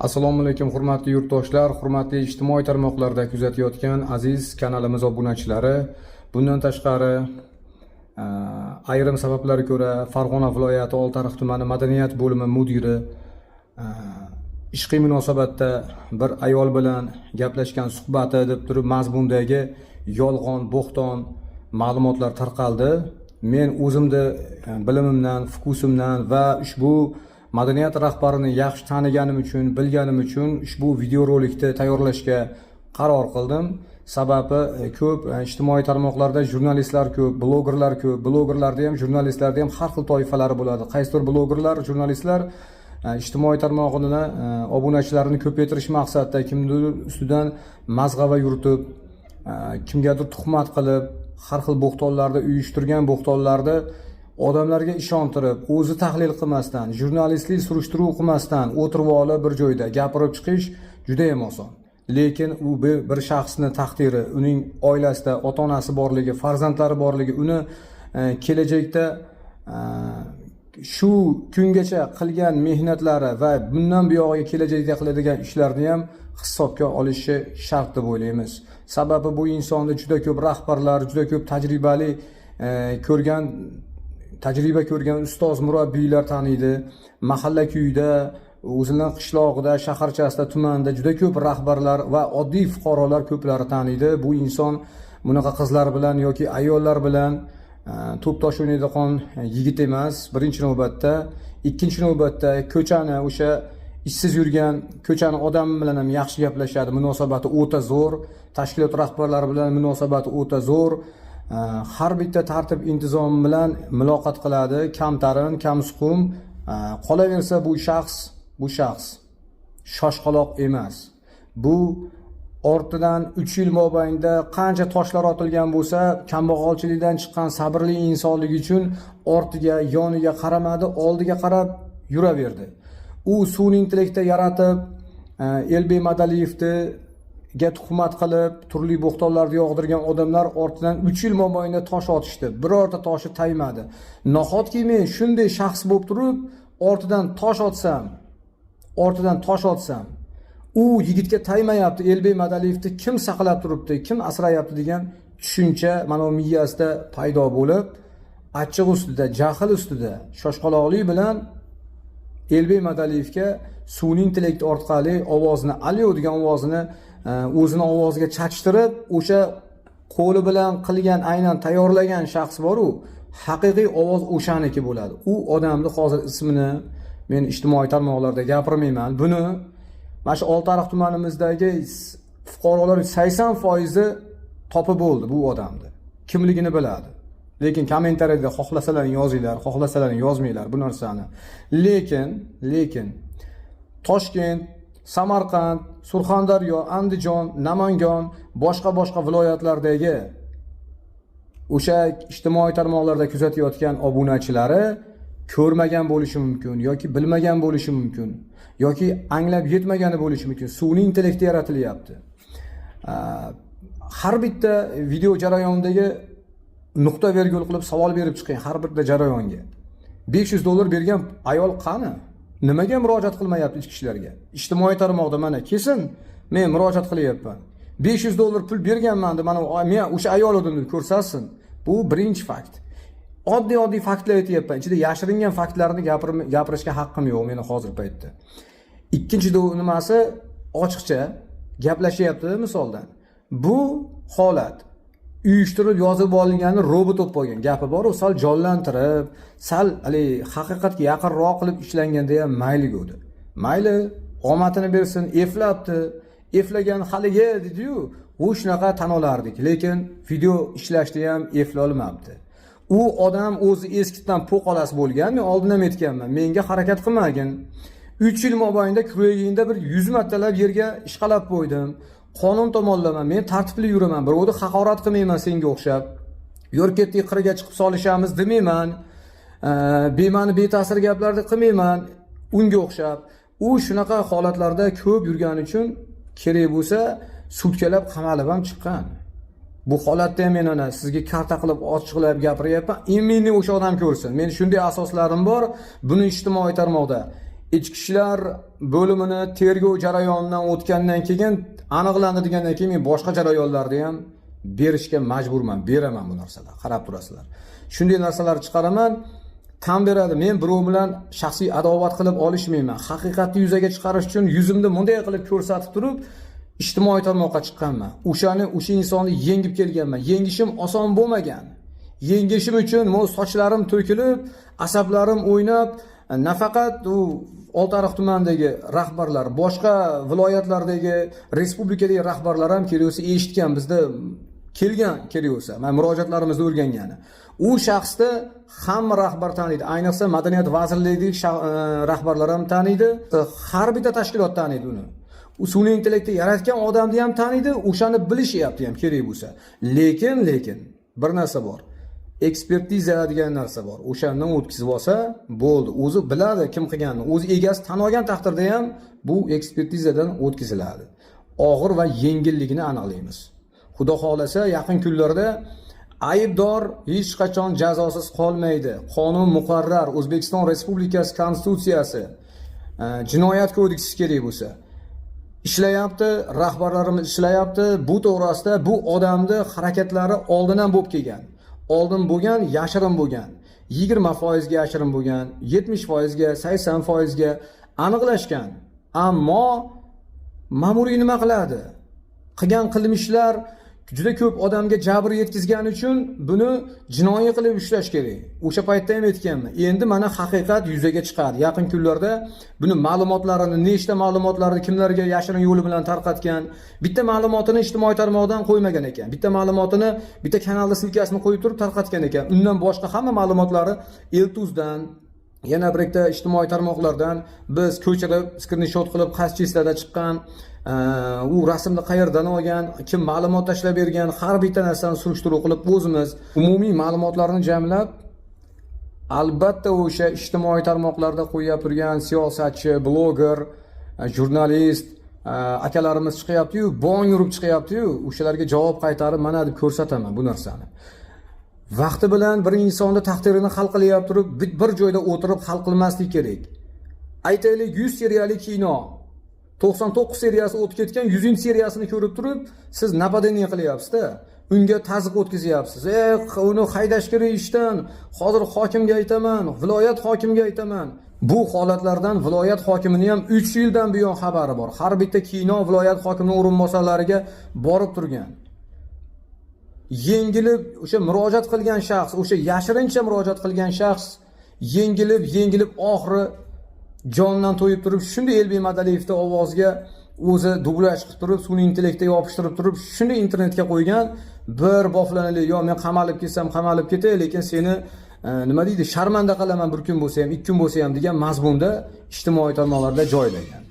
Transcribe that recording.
Assalomu alaykum hurmatli yurtdoshlar, hurmatli ijtimoiy tarmoqlarda kuzatayotgan aziz kanalimiz obunachilari. Bundan tashqari ayrim sabablarga ko'ra Farg'ona viloyati Oltiariq tumani madaniyat bo'limi mudiri ishqiy munosabatda bir ayol bilan gaplashgan suhbati deb turib mazmundagi yolg'on, bo'xton ma'lumotlar tarqaldi. Men o'zimda bilimimdan, fukusimdan va ushbu madaniyat rahbarini yaxshi taniganim uchun, bilganim uchun ushbu videorolikni tayyorlashga qaror qildim. Sababi ko'p ijtimoiy tarmoqlarda jurnalistlar ko'p, blogerlar ko'p. Blogerlarda ham, jurnalistlarda ham har xil toifalari bo'ladi. Qaysidir blogerlar, jurnalistlar ijtimoiy tarmog'ini obunachilarini ko'paytirish maqsadida kimdir ustidan mazg'ava yuritib, kimgadir tuhmat qilib, har xil bo'xtonlarda uyushtirgan bo'xtonlarda odamlarga ishontirib, o'zi tahlil qilmasdan, jurnalistlik surishtiruv qilmasdan o'tirib olib bir joyda gapirib chiqish juda ham oson. Lekin u bir shaxsni taqdiri, uning oilasida ota-onasi borligi, farzandlari borligi, uni kelajakda shu kungacha qilgan mehnatlari va bundan buyog'iga kelajakda qiladigan ishlarni ham hisobga olishi shart deb o'ylaymiz. Sababi bu insonni juda ko'p rahbarlar, juda ko'p tajriba ko'rgan ustoz murabbiylar taniydi. Mahalla kuyida, o'zining qishlog'ida, shaharchasida, tumanda juda ko'p rahbarlar va oddiy fuqarolar ko'plari taniydi. Bu inson bunaqa qizlar bilan yoki ayollar bilan to'p-tosh o'ynaydigan yigit emas, birinchi navbatda. Ikkinchi navbatda ko'chani, o'sha ishsiz yurgan ko'chani odami bilan ham yaxshi gaplashadi, munosabati o'ta zo'r. Tashkilot rahbarlari bilan munosabati o'ta zo'r. Har bitta tartib intizom bilan muloqot qiladi, kamtarin, kamsuqum. Qolaversa bu shaxs shoshqaloq emas. Bu ortidan 3 yil mobaynida qancha toshlar otilgan bo'lsa, kambag'alchilikdan chiqqan sabrli insonligi uchun ortiga, yoniga qaramadi, oldiga qarab yuraverdi. U sun'iy intellektda yaratib, Elbek Madaliyevni tuhmat qilib, turli bo'xtonlarni yog'dirgan odamlar ortidan 3 yil mobaynida tosh otishdi. Birorta toshi taymadi. Nahotki men shunday shaxs bo'lib turib, ortidan tosh otsam, u yigitga taymayapti, Elbek Madaliyevni kim saqlab turibdi, kim asrayapti degan tushuncha mana miyasida paydo bo'lib, achchiq ustida, jahl ustida, shoshqaloqlik bilan Elbek Madaliyevga sun'iy intellekt orqali ovozini, alyo degan ovozini o'zini ovoziga chachtirib, o'sha qo'li bilan qilgan, aynan tayyorlagan shaxs bor-u, haqiqiy ovoz o'shaniki bo'ladi. U odamni hozir ismini men ijtimoiy tarmoqlarda gapirmayman. Buni mana shu Oltiariq tumanimizdagi fuqarolar 80% topib bo'ldi bu odamni. Kimligini biladi. Lekin kommentariyada xohlasalar yozinglar, xohlasalar yozmanglar bu narsani. Lekin Toshkent, Samarqand, Surxondaryo, Andijon, Namangan, boshqa viloyatlardagi o'sha ijtimoiy tarmoqlarda kuzatayotgan obunachilari ko'rmagan bo'lishi mumkin yoki bilmagan bo'lishi mumkin yoki anglab yetmagani bo'lishi mumkin. Sun'iy intellekt yaratilyapti. Har bitta video jarayonidagi nuqta vergul qilib savol berib chiqing har bitta jarayonga. $500 bergan ayol qani? Nimaga murojaat qilmayapti ichki ishlarga? Ijtimoiy tarmoqda mana kesin men murojaat qilyapman. $500 pul berganman deb mana men o'sha ayol odamni ko'rsatsin. Bu birinchi fakt. Oddiy faktlar aytyapman. Ichida yashiringan faktlarni gapirishga haqqim yo'q meni hozir paytda. Ikkinchi nimasi ochiqcha gaplashyapti misoldan. Bu holat uyushtirib yozib olinganini robot olib qo'ygan gapi bor, u sal jonlantirib, sal haqiqatga yaqinroq qilib ishlanganda ham mayli bo'ldi. Mayli, omatini bersin, eflagan haliga dedi-yu, u shunaqa tan olardik. Lekin video ishlashda ham efla olmabdi. U odam o'zi eskitdan po'qolasi bo'lgan, men oldin ham aytganman. Menga harakat qilmagin. 3 yil mobaynida kuragingda bir 100 martalab yerga ishqalab qo'ydim. Qonun tomonlama, men tartibli yuraman. Birovni haqorat qilmayman senga o'xshab. Yo'rketdek qirga chiqib solishamiz demayman. Bema'ni beta'sir gaplarni qilmayman unga o'xshab. U shunaqa holatlarda ko'p yurgani uchun kerak bo'lsa sudkalab qamalib ham chiqqan. Bu holatda men ana sizga karta qilib ochiqlab gapiryapman. Eminni o'sha odam ko'rsin. Men shunday asoslarim bor. Buni ijtimoiy tarmoqda ichki ishlar bo'limini tergov jarayonidan o'tgandan keyin aniqlandi degandan keyin men boshqa jarayonlarda ham berishga majburman, beraman bu narsalar. Qarab turasizlar. Shunday narsalar chiqaraman, tan beradi. Men birov bilan shaxsiy adovat qilib olishmayman. Haqiqatni yuzaga chiqarish uchun yuzimni bunday qilib ko'rsatib turib, ijtimoiy tarmoqqa chiqqanman. O'sha insonni yengib kelganman. Yengishim oson bo'lmagan. Yengishim uchun sochlarim to'kilib, asablarim o'ynab, nafaqat u Oltiariq tumanidagi rahbarlar, boshqa viloyatlardagi, respublikadagi rahbarlar ham kelsa eshitgan, bizda kelgan kelsa, men murojaatlarimizni o'rgangani. U shaxsni hamma rahbar taniydi. Ayniqsa Madaniyat vazirligidagi rahbarlar ham taniydi, har bitta tashkilot taniydi uni. U sun'iy intellektni yaratgan odamni ham taniydi, o'shani bilishyapti ham kerak bo'lsa. Lekin bir narsa bor. Ekspertiza degan narsa bor. O'shandan o'tkazib olsa bo'ldi. O'zi biladi kim qilganini. O'zi egasi tan olgan taqdirda ham bu ekspertizadan o'tkaziladi. Og'ir va yengilligini aniqlaymiz. Xudo xolasa yaqin kunlarda aybdor hech qachon jazosiz qolmaydi. Qonun muqarrar, O'zbekiston Respublikasi Konstitutsiyasi, Jinoyat kodeksi kerak bo'lsa ishlayapti, rahbarlarimiz ishlayapti. Bu to'g'risida bu odamni harakatlari oldindan bo'lib kelgan. Oldin bo'lgan, yashirin bo'lgan. 20% ga yashirin bo'lgan, 70% ga, 80% ga aniqlashgan. Ammo ma'muriy nima qiladi? Qilgan qilmishlar juda ko'p odamga jabr yetkazgani uchun buni jinoiy qilib ushlash kerak. O'sha paytda ham aytganman. Endi mana haqiqat yuzaga chiqadi. Yaqin kunlarda buni ma'lumotlarini, nechta ma'lumotlarni kimlarga yashirin yo'li bilan tarqatgan, bitta ma'lumotini ijtimoiy tarmoqdan qo'ymagan ekan. Bitta ma'lumotini bitta kanalda silkasini qo'yib turib tarqatgan ekan. Undan boshqa hamma ma'lumotlari Eltuzdan, yana bir ikkita ijtimoiy tarmoqlardan biz ko'chirib, skrinshot qilib, qaysi chiqqan, u rasmni qayerdan olgan, kim ma'lumot tashlab bergan, har bitta narsani surishtiruv qilib o'zimiz umumiy ma'lumotlarni jamlab, albatta o'sha ijtimoiy tarmoqlarda qo'yib turgan siyosatchi, bloger, jurnalist akalarimiz chiqyapti-yu, bong yurib chiqyapti-yu, o'shalarga javob qaytarib mana deb ko'rsataman bu narsani. Vaqti bilan bir insonni taqdirini hal qilyap turib, bir joyda o'tirib hal qilmaslik kerak. Aytaylik 100 seriyali kino 99 seriyasi o'tib ketgan 100-seriyasini ko'rib turib, siz napadaniya qilyapsiz-da. Unga tazyiq o'tkazyapsiz. Uni haydash kerak ishdan. Hozir hokimga aytaman, viloyat hokimiga aytaman. Bu holatlardan viloyat hokimining ham 3 yildan buyon xabari bor. Har bitta kino viloyat hokimining o'rinbosarlariga borib turgan. Yengilib o'sha murojaat qilgan shaxs, o'sha yashirincha murojaat qilgan shaxs yengilib oxiri jondan to'yib turib, shunday Elbek Madaliyevning ovoziga o'zi dublyaj qilib turib, sun'iy intellektga yopishtirib turib, shunday internetga qo'ygan, bir boflanili, yo men qamalib ketsam qamalib ketay, lekin seni nima deydi, sharmanda qilaman bir kun bo'lsa ham, 2 kun bo'lsa ham degan mazmunda ijtimoiy tarmoqlarda joylagan.